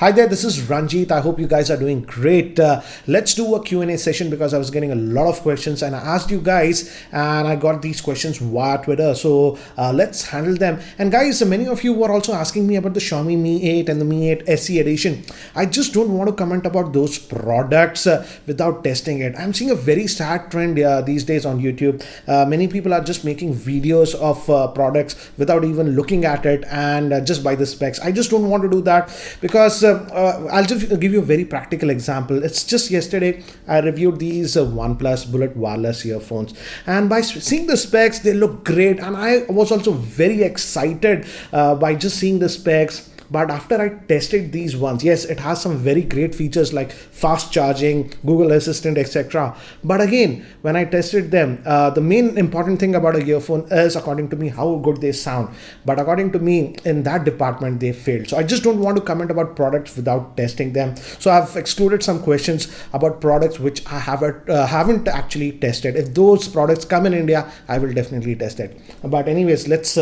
Hi there, this is Ranjit. I hope you guys are doing great. Let's do a Q&A session because I was getting a lot of questions and I asked you guys and I got these questions via Twitter. So let's handle them. And guys, many of you were also asking me about the Xiaomi Mi 8 and the Mi 8 SE edition. I just don't want to comment about those products without testing it. I'm seeing a very sad trend these days on YouTube. Many people are just making videos of products without even looking at it and just by the specs. I just don't want to do that because I'll just give you a very practical example. It's just yesterday I reviewed these OnePlus Bullet wireless earphones, and by seeing the specs, they look great, and I was also very excited by just seeing the specs. But after I tested these ones, yes, it has some very great features like fast charging, Google Assistant, etc. But again, when I tested them, the main important thing about a earphone is, according to me, how good they sound. But according to me, in that department, they failed. So I just don't want to comment about products without testing them. So I've excluded some questions about products which I haven't actually tested. If those products come in India, I will definitely test it. But anyways, let's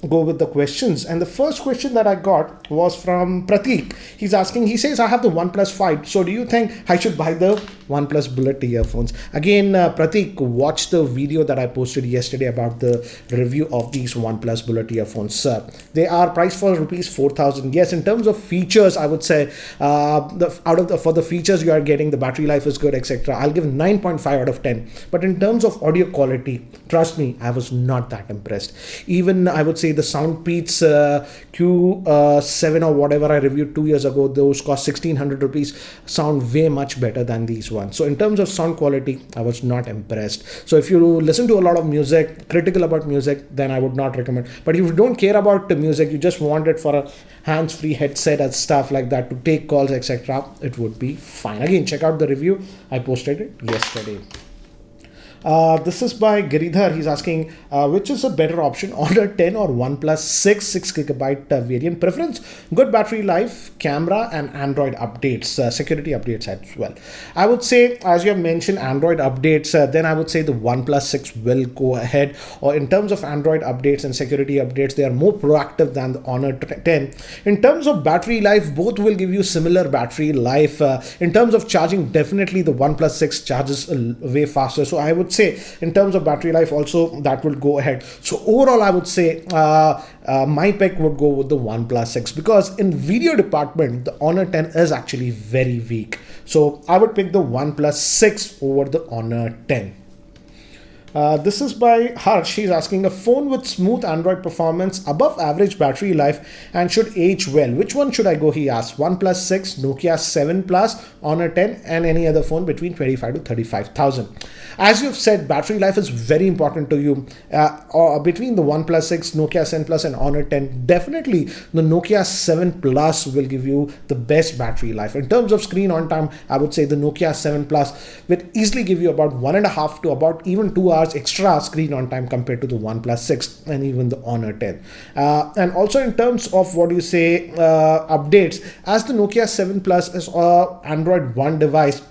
go with the questions. And the first question that I got was from Pratik. He says, I have the OnePlus 5. So do you think I should buy the OnePlus Bullet earphones? Again, Pratik, watch the video that I posted yesterday about the review of these OnePlus Bullet earphones. They are priced for rupees 4,000. Yes, in terms of features, I would say for the features you are getting, the battery life is good, etc. I'll give 9.5 out of 10. But in terms of audio quality, trust me, I was not that impressed. Even I would say the Soundpeats Q7 or whatever I reviewed 2 years ago, those cost 1,600 rupees, sound way much better than these ones. So in terms of sound quality, I was not impressed. So if you listen to a lot of music, critical about music, then I would not recommend. But if you don't care about the music, you just want it for a hands-free headset and stuff like that to take calls, etc., it would be fine. Again, check out the review. I posted it yesterday. This is by Giridhar. He's asking, which is a better option, Honor 10 or OnePlus 6GB variant? Preference, good battery life, camera, and Android updates, security updates as well. I would say, as you have mentioned, Android updates, then I would say the OnePlus 6 will go ahead. Or in terms of Android updates and security updates, they are more proactive than the Honor 10. In terms of battery life, both will give you similar battery life. In terms of charging, definitely the OnePlus 6 charges way faster. So I would say in terms of battery life also that will go ahead. So overall I would say my pick would go with the OnePlus 6 because in video department the Honor 10 is actually very weak. So I would pick the OnePlus 6 over the Honor 10. This is by Harsh. He's asking, a phone with smooth Android performance, above average battery life, and should age well. Which one should I go? He asks. OnePlus 6, Nokia 7 Plus, Honor 10, and any other phone between 25 to 35,000. As you've said, battery life is very important to you. Between the OnePlus 6, Nokia 7 Plus, and Honor 10, definitely the Nokia 7 Plus will give you the best battery life. In terms of screen on time, I would say the Nokia 7 Plus will easily give you about 1.5 to about even 2 hours extra screen on time compared to the OnePlus 6 and even the Honor 10. And also in terms of what you say updates, as the Nokia 7 Plus is Android 1 device,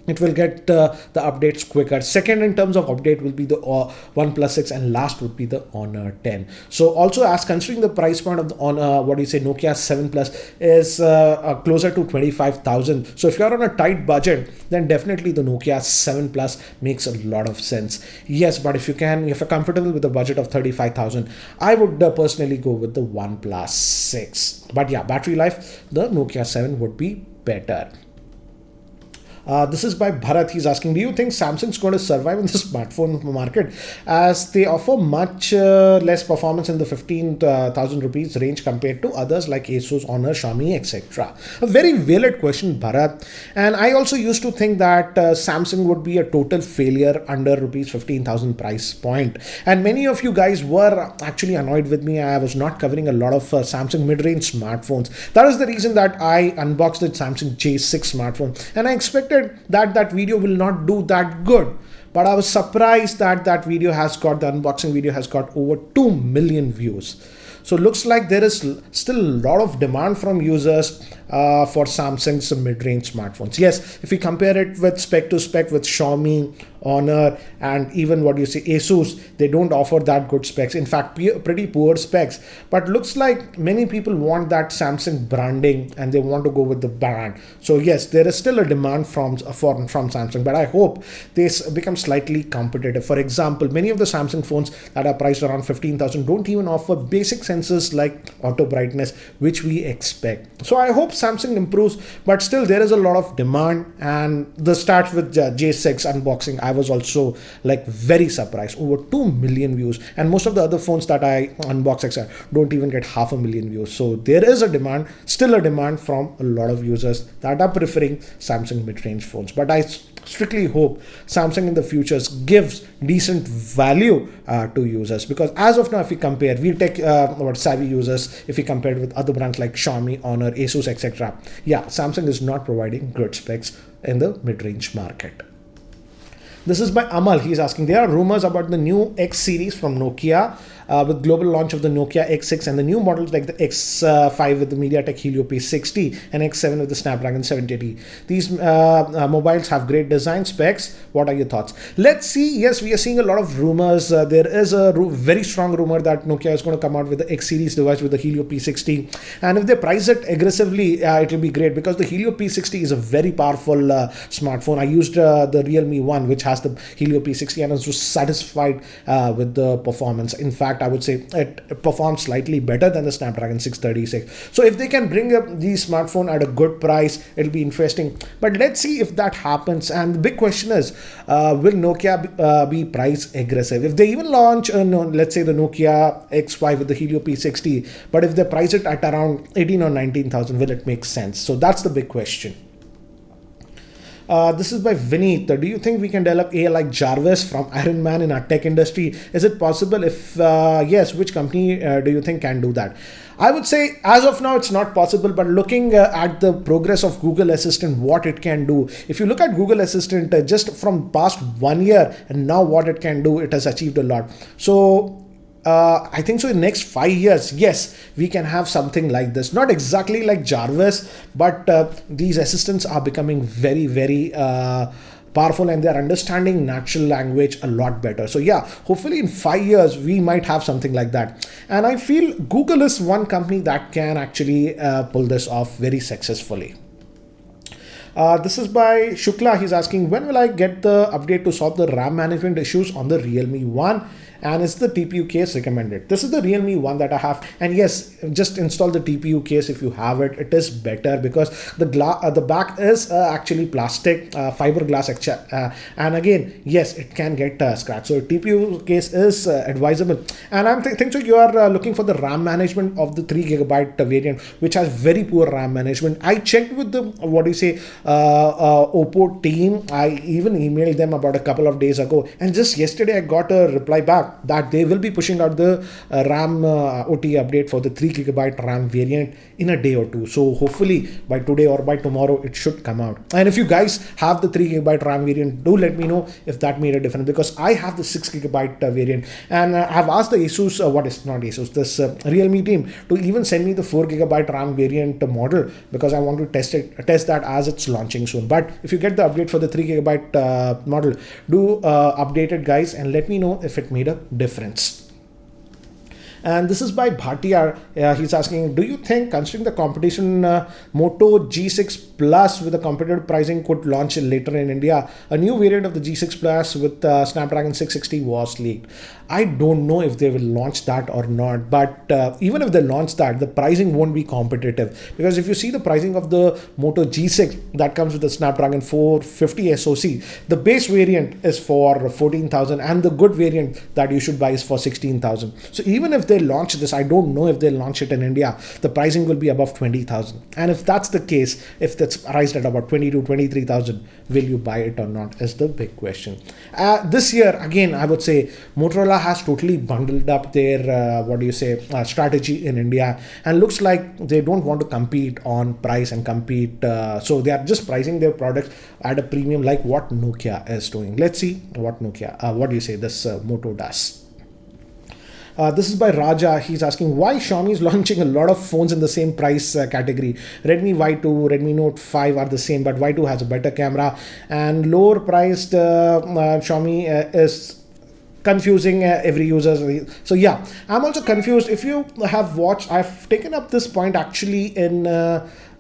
it will get the updates quicker. Second in terms of update will be the OnePlus 6, and last would be the Honor 10. So also, as considering the price point of the Nokia 7 Plus is closer to 25,000. So if you're on a tight budget, then definitely the Nokia 7 Plus makes a lot of sense. Yes, but if you're comfortable with a budget of 35,000, I would personally go with the OnePlus 6. But yeah, battery life, the Nokia 7 would be better. This is by Bharat. He's asking, do you think Samsung's going to survive in the smartphone market as they offer much less performance in the 15,000 rupees range compared to others like Asus, Honor, Xiaomi, etc.? A very valid question, Bharat. And I also used to think that Samsung would be a total failure under rupees 15,000 price point. And many of you guys were actually annoyed with me. I was not covering a lot of Samsung mid-range smartphones. That is the reason that I unboxed the Samsung J6 smartphone. And I expected that video will not do that good, but I was surprised that the unboxing video has got over 2 million views. So looks like there is still a lot of demand from users for Samsung's mid-range smartphones. Yes, if we compare it with spec to spec with Xiaomi, Honor, and even what you say Asus, they don't offer that good specs. In fact, pretty poor specs. But looks like many people want that Samsung branding and they want to go with the brand. So yes, there is still a demand from Samsung, but I hope this becomes slightly competitive. For example, many of the Samsung phones that are priced around 15,000 don't even offer basic sensors like auto brightness, which we expect. So I hope Samsung improves, but still there is a lot of demand. And the start with J6 unboxing, I was also like very surprised. Over 2 million views, and most of the other phones that I unbox etc don't even get 500,000 views. So there is a demand, still a demand from a lot of users that are preferring Samsung mid-range phones. But I strictly hope Samsung in the future gives decent value to users, because as of now, if we compare, we take what savvy users, if we compare it with other brands like Xiaomi, Honor, Asus, etc., yeah, Samsung is not providing good specs in the mid-range market. This is by Amal. He's asking, there are rumors about the new X series from Nokia with global launch of the Nokia X6 and the new models like the X5 with the MediaTek Helio P60 and X7 with the Snapdragon 780. These mobiles have great design specs. What are your thoughts? Let's see. Yes, we are seeing a lot of rumors. There is a very strong rumor that Nokia is going to come out with the X series device with the Helio P60. And if they price it aggressively, it will be great, because the Helio P60 is a very powerful smartphone. I used the Realme One, which has the Helio P60, and I was satisfied with the performance. In fact, I would say it performs slightly better than the Snapdragon 636. So if they can bring up the smartphone at a good price, it'll be interesting. But let's see if that happens. And the big question is, will Nokia be price aggressive? If they even launch, let's say the Nokia X5 with the Helio P60, but if they price it at around 18 or 19,000, will it make sense? So that's the big question. This is by Vineet. Do you think we can develop AI like Jarvis from Iron Man in our tech industry? Is it possible? If yes, which company do you think can do that? I would say as of now it's not possible, but looking at the progress of Google Assistant, what it can do. If you look at Google Assistant just from past 1 year and now what it can do, it has achieved a lot. So I think so in the next 5 years, yes, we can have something like this. Not exactly like Jarvis, but these assistants are becoming very, very powerful, and they're understanding natural language a lot better. So yeah, hopefully in 5 years, we might have something like that. And I feel Google is one company that can actually pull this off very successfully. This is by Shukla. He's asking, when will I get the update to solve the RAM management issues on the Realme One? And is the TPU case recommended? This is the Realme One that I have, and yes, just install the TPU case if you have it. It is better because the back is actually plastic, fiberglass, and again, yes, it can get scratched. So TPU case is advisable. And I'm think so you are looking for the RAM management of the 3GB variant, which has very poor RAM management. I checked with the Oppo team. I even emailed them about a couple of days ago, and just yesterday I got a reply back that they will be pushing out the RAM OT update for the 3GB RAM variant in a day or two. So hopefully by today or by tomorrow it should come out. And if you guys have the 3GB RAM variant, do let me know if that made a difference, because I have the 6GB variant, and I've asked the Asus, this Realme team to even send me the 4GB RAM variant model, because I want to test that as it's launching soon. But if you get the update for the 3GB model, do update it, guys, and let me know if it made a difference. And this is by Bhatia. He's asking, do you think, considering the competition, Moto G6 Plus with the competitive pricing could launch later in India? A new variant of the G6 Plus with Snapdragon 660 was leaked. I don't know if they will launch that or not, but even if they launch that, the pricing won't be competitive, because if you see the pricing of the Moto G6 that comes with the Snapdragon 450 SoC, the base variant is for 14,000 and the good variant that you should buy is for 16,000. So even if they launch this, I don't know if they'll launch it in India, the pricing will be above 20,000. And if that's the case, if that's priced at about 20 to 23,000, will you buy it or not is the big question. This year, again, I would say Motorola has totally bundled up their strategy in India, and looks like they don't want to compete on price and compete, so they are just pricing their products at a premium like what Nokia is doing. Let's see what Nokia this Moto does. This is by Raja. He's asking why Xiaomi is launching a lot of phones in the same price category. Redmi Y2, Redmi Note 5 are the same, but Y2 has a better camera, and lower priced Xiaomi is confusing every user. So yeah, I'm also confused. If you have watched, I've taken up this point actually in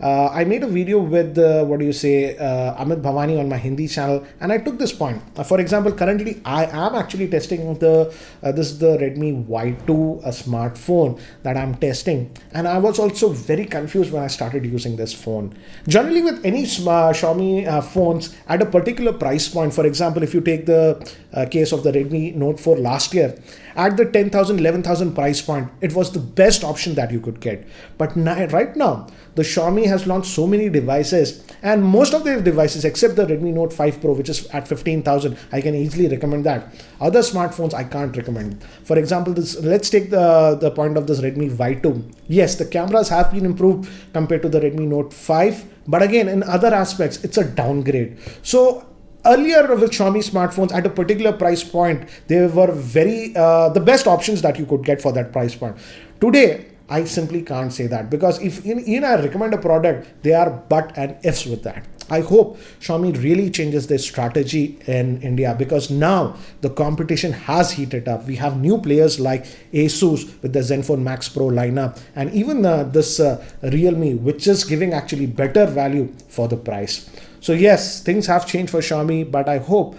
I made a video with Amit Bhavani on my Hindi channel, and I took this point. For example, currently I am actually testing this is the Redmi Y2 smartphone that I'm testing, and I was also very confused when I started using this phone. Generally, with any Xiaomi phones at a particular price point, for example, if you take the case of the Redmi Note 4 last year, at the 10,000, 11,000 price point, it was the best option that you could get. But right now, the Xiaomi has launched so many devices, and most of their devices, except the Redmi Note 5 Pro, which is at 15,000, I can easily recommend that. Other smartphones, I can't recommend. For example, let's take the point of this Redmi Y2. Yes, the cameras have been improved compared to the Redmi Note 5, but again, in other aspects, it's a downgrade. So earlier with Xiaomi smartphones at a particular price point, they were the best options that you could get for that price point. Today, I simply can't say that, because if I recommend a product, they are but and ifs with that. I hope Xiaomi really changes their strategy in India, because now the competition has heated up. We have new players like Asus with the Zenfone Max Pro lineup, and even this Realme, which is giving actually better value for the price. So yes, things have changed for Xiaomi, but I hope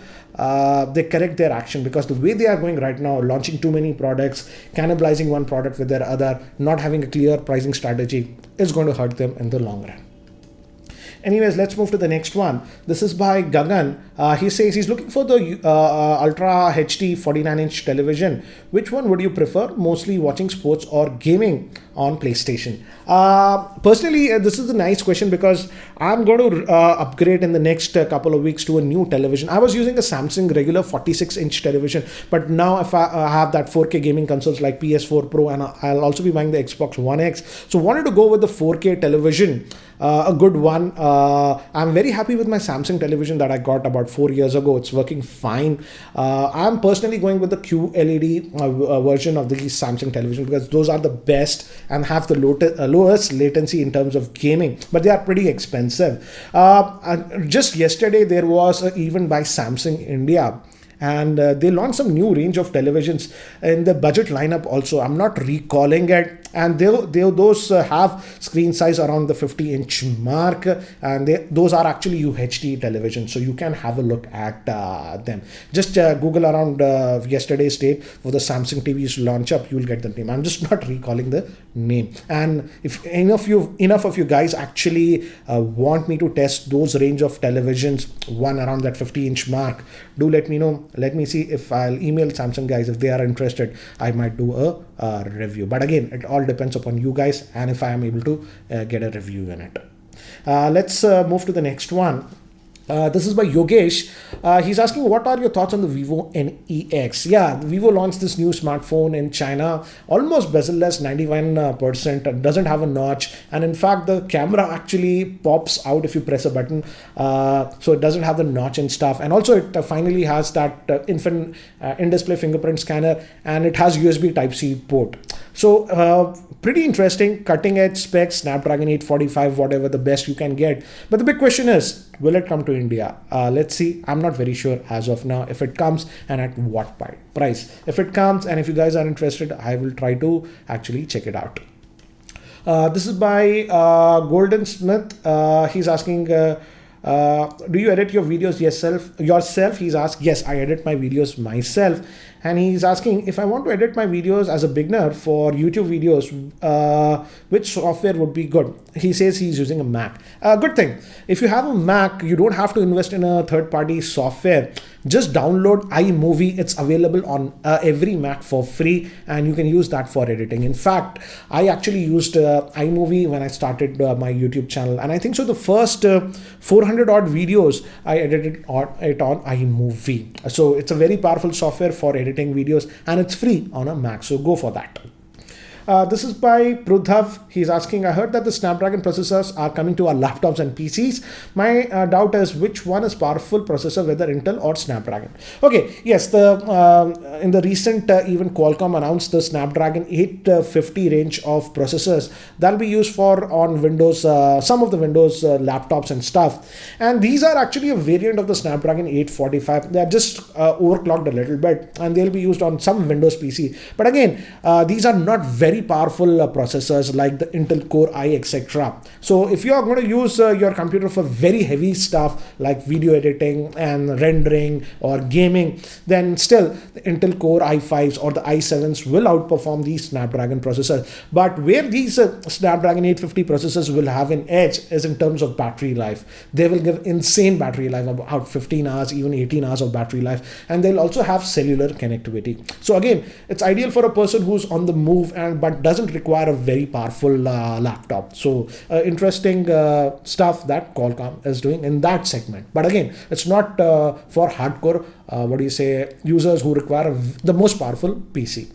they correct their action, because the way they are going right now, launching too many products, cannibalizing one product with their other, not having a clear pricing strategy, is going to hurt them in the long run. Anyways, let's move to the next one. This is by Gagan. He says he's looking for the Ultra HD 49-inch television. Which one would you prefer? Mostly watching sports or gaming on PlayStation? Personally, this is a nice question, because I'm going to upgrade in the next couple of weeks to a new television. I was using a Samsung regular 46-inch television, but now if I have that 4K gaming consoles like PS4 Pro, and I'll also be buying the Xbox One X. So wanted to go with the 4K television, a good one. I'm very happy with my Samsung television that I got about 4 years ago. It's working fine. I'm personally going with the QLED version of the Samsung television, because those are the best and have the lowest latency in terms of gaming, but they are pretty expensive. Just yesterday, there was an event by Samsung India, and they launched some new range of televisions in the budget lineup also. I'm not recalling it, and those have screen size around the 50-inch mark, and those are actually UHD televisions, so you can have a look at them. Just Google around yesterday's date for the Samsung TV's launch up, you'll get the name. I'm just not recalling the name. And if enough of you guys actually want me to test those range of televisions, one around that 50-inch mark, do let me know. Let me see if I'll email Samsung guys. If they are interested, I might do a review. But again, it all depends upon you guys, and if I am able to get a review in it. Let's move to the next one. This is by Yogesh. He's asking, what are your thoughts on the Vivo NEX? Yeah, Vivo launched this new smartphone in China, almost bezel-less, 91%, doesn't have a notch, and in fact the camera actually pops out if you press a button, so it doesn't have the notch and stuff. And also it finally has that in-display fingerprint scanner, and it has USB Type-C port. So pretty interesting, cutting edge specs, Snapdragon 845, whatever the best you can get. But the big question is, will it come to India? Let's see. I'm not very sure as of now if it comes and at what price. If it comes, and if you guys are interested, I will try to actually check it out. This is by Golden Smith. He's asking, do you edit your videos yourself? He's asked. Yes, I edit my videos myself. And he's asking, if I want to edit my videos as a beginner for YouTube videos, which software would be good? He says he's using a Mac. Good thing. If you have a Mac, you don't have to invest in a third-party software. Just download iMovie. It's available on every Mac for free, and you can use that for editing. In fact, I actually used iMovie when I started my YouTube channel, and I think so the first 400 odd videos I edited it on iMovie. So it's a very powerful software for editing videos, and it's free on a Mac, so go for that. This is by Prudhav. He's asking, I heard that the Snapdragon processors are coming to our laptops and PCs. My doubt is which one is powerful processor, whether Intel or Snapdragon. Okay, yes, the in the recent even Qualcomm announced the Snapdragon 850 range of processors that'll be used for on Windows, some of the Windows laptops and stuff. And these are actually a variant of the Snapdragon 845. They're just overclocked a little bit, and they'll be used on some Windows PC. But again, these are not very powerful processors like the Intel Core i, etc. So if you are going to use your computer for very heavy stuff like video editing and rendering or gaming, then still the Intel Core i5s or the i7s will outperform these Snapdragon processors. But where these Snapdragon 850 processors will have an edge is in terms of battery life. They will give insane battery life, about 15 hours, even 18 hours of battery life, and they'll also have cellular connectivity. So again, it's ideal for a person who's on the move and but doesn't require a very powerful laptop. So interesting stuff that Qualcomm is doing in that segment. But again, it's not for hardcore users who require the most powerful PC.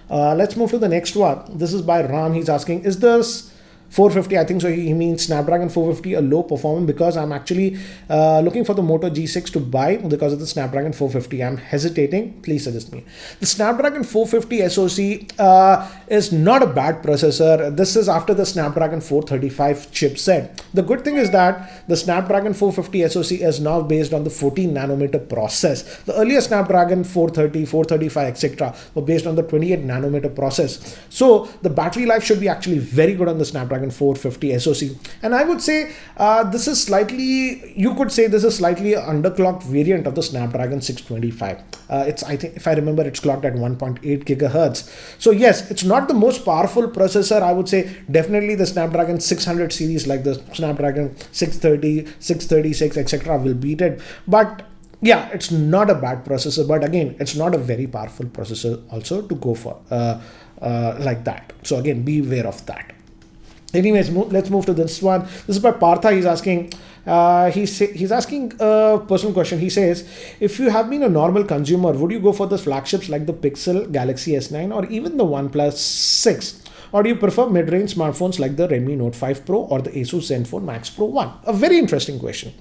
Let's move to the next one. This is by Ram. He's asking, is this 450, I think so he means Snapdragon 450 a low performance, because I'm actually looking for the Moto G6 to buy because of the Snapdragon 450. I'm hesitating. Please suggest me. The Snapdragon 450 SoC is not a bad processor. This is after the Snapdragon 435 chipset. The good thing is that the Snapdragon 450 SoC is now based on the 14 nanometer process. The earlier Snapdragon 430, 435, etc. were based on the 28 nanometer process. So the battery life should be actually very good on the Snapdragon 450 SoC. And I would say this is slightly, you could say this is slightly underclocked variant of the Snapdragon 625. It's, I think, if I remember, it's clocked at 1.8 gigahertz. So yes, it's not the most powerful processor. I would say definitely the Snapdragon 600 series like the Snapdragon 630, 636, etc. will beat it. But yeah, it's not a bad processor. But again, it's not a very powerful processor also to go for like that. So again, be aware of that. Anyways, let's move to this one. This is by Partha. He's asking, he's asking a personal question. He says, if you have been a normal consumer, would you go for the flagships like the Pixel, Galaxy S9, or even the OnePlus 6? Or do you prefer mid-range smartphones like the Redmi Note 5 Pro or the Asus Zenfone Max Pro 1? A very interesting question.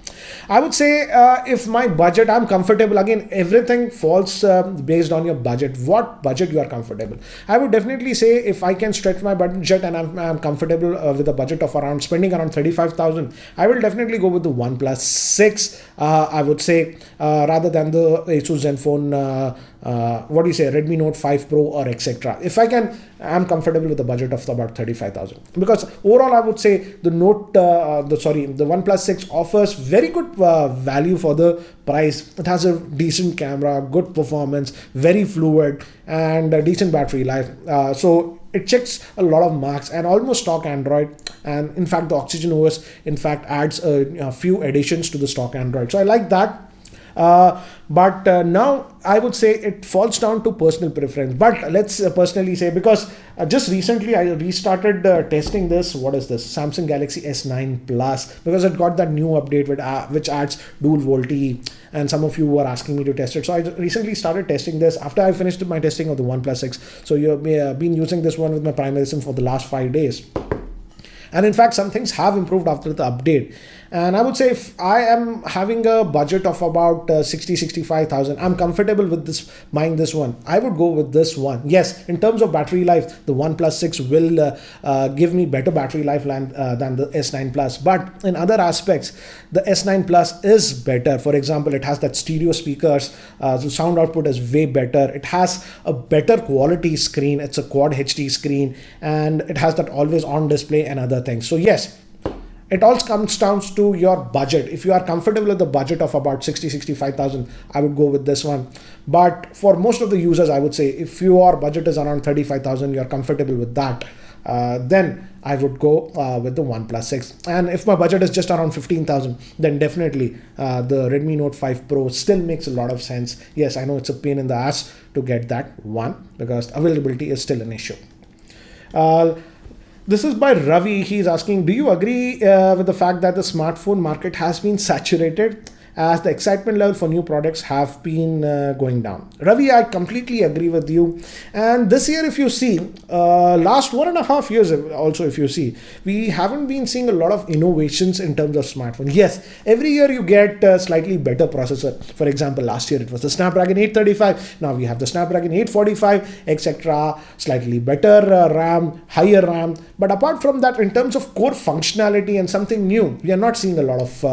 I would say if my budget, I'm comfortable. Again, everything falls based on your budget. What budget you are comfortable. I would definitely say if I can stretch my budget and I'm comfortable with a budget of around spending around 35,000, I will definitely go with the OnePlus 6. I would say rather than the Asus Zenfone Redmi Note 5 Pro or etc. If I can, I'm comfortable with a budget of about 35,000, because overall I would say the the OnePlus 6 offers very good value for the price. It has a decent camera, good performance, very fluid, and a decent battery life. So it checks a lot of marks and almost stock Android. And in fact, the Oxygen OS in fact adds a few additions to the stock Android. So I like that. But now I would say it falls down to personal preference. But let's personally say, because just recently I restarted testing this. What is this? Samsung Galaxy S9 Plus, because it got that new update with, which adds dual VoLTE, and some of you were asking me to test it. So I recently started testing this after I finished my testing of the OnePlus 6. So you've been using this one with my primary SIM for the last 5 days. And in fact, some things have improved after the update. And I would say if I am having a budget of about 65,000, I'm comfortable with this, buying this one. I would go with this one. Yes, in terms of battery life, the OnePlus 6 will give me better battery life than the S9 Plus. But in other aspects, the S9 Plus is better. For example, it has that stereo speakers. The sound output is way better. It has a better quality screen. It's a Quad HD screen, and it has that always on display and other things. So yes, it all comes down to your budget. If you are comfortable with the budget of about 65,000, I would go with this one. But for most of the users, I would say if your budget is around 35,000, you're comfortable with that, then I would go with the OnePlus 6. And if my budget is just around 15,000, then definitely the Redmi Note 5 Pro still makes a lot of sense. Yes, I know it's a pain in the ass to get that one because availability is still an issue. This is by Ravi. He's asking, do you agree with the fact that the smartphone market has been saturated? as the excitement level for new products have been going down. Ravi, I completely agree with you. And this year, if you see, last 1.5 years also, if you see, we haven't been seeing a lot of innovations in terms of smartphones. Yes, every year you get a slightly better processor. For example, last year it was the Snapdragon 835. Now we have the Snapdragon 845, etc. Slightly better RAM, higher RAM. But apart from that, in terms of core functionality and something new, we are not seeing a lot of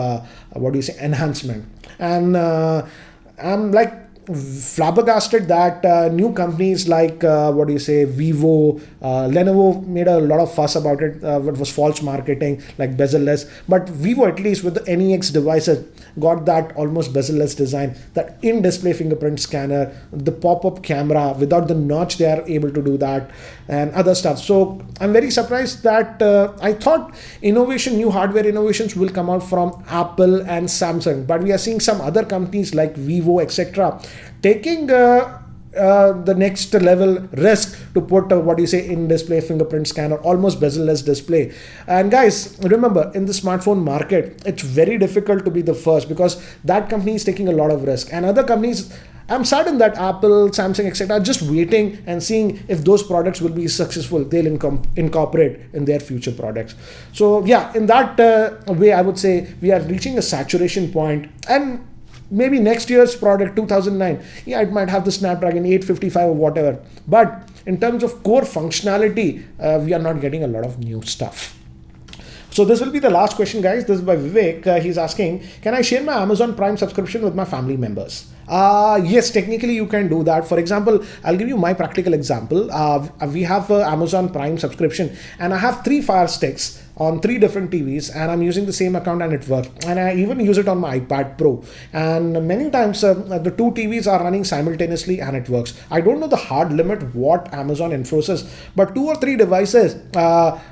enhancement. And I'm like flabbergasted that new companies like Vivo, Lenovo made a lot of fuss about it. What was false marketing, like bezel-less. But Vivo, at least with the NEX devices, got that almost bezel-less design, that in-display fingerprint scanner, the pop-up camera without the notch. They are able to do that and other stuff. So I'm very surprised that I thought new hardware innovations will come out from Apple and Samsung, but we are seeing some other companies like Vivo, etc., taking the next level risk to put in-display fingerprint scanner, almost bezel-less display. And guys, remember, in the smartphone market, it's very difficult to be the first because that company is taking a lot of risk, and other companies, I'm saddened that Apple, Samsung, etc. are just waiting and seeing if those products will be successful. They'll incorporate in their future products. So yeah, in that way, I would say we are reaching a saturation point, and maybe next year's product 2009, yeah, it might have the Snapdragon 855 or whatever. But in terms of core functionality, we are not getting a lot of new stuff. So this will be the last question, guys. This is by Vivek. He's asking, can I share my Amazon Prime subscription with my family members? Yes, technically you can do that. For example, I'll give you my practical example. We have an Amazon Prime subscription, and I have 3 Fire Sticks on 3 different TVs, and I'm using the same account and it works. And I even use it on my iPad Pro. And many times the 2 TVs are running simultaneously and it works. I don't know the hard limit what Amazon enforces, but 2 or 3 devices,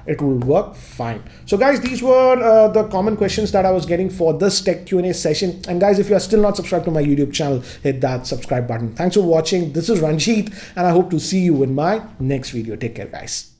it will work fine. So guys, these were the common questions that I was getting for this tech Q&A session. And guys, if you are still not subscribed to my YouTube channel, hit that subscribe button. Thanks for watching. This is Ranjit, and I hope to see you in my next video. Take care, guys.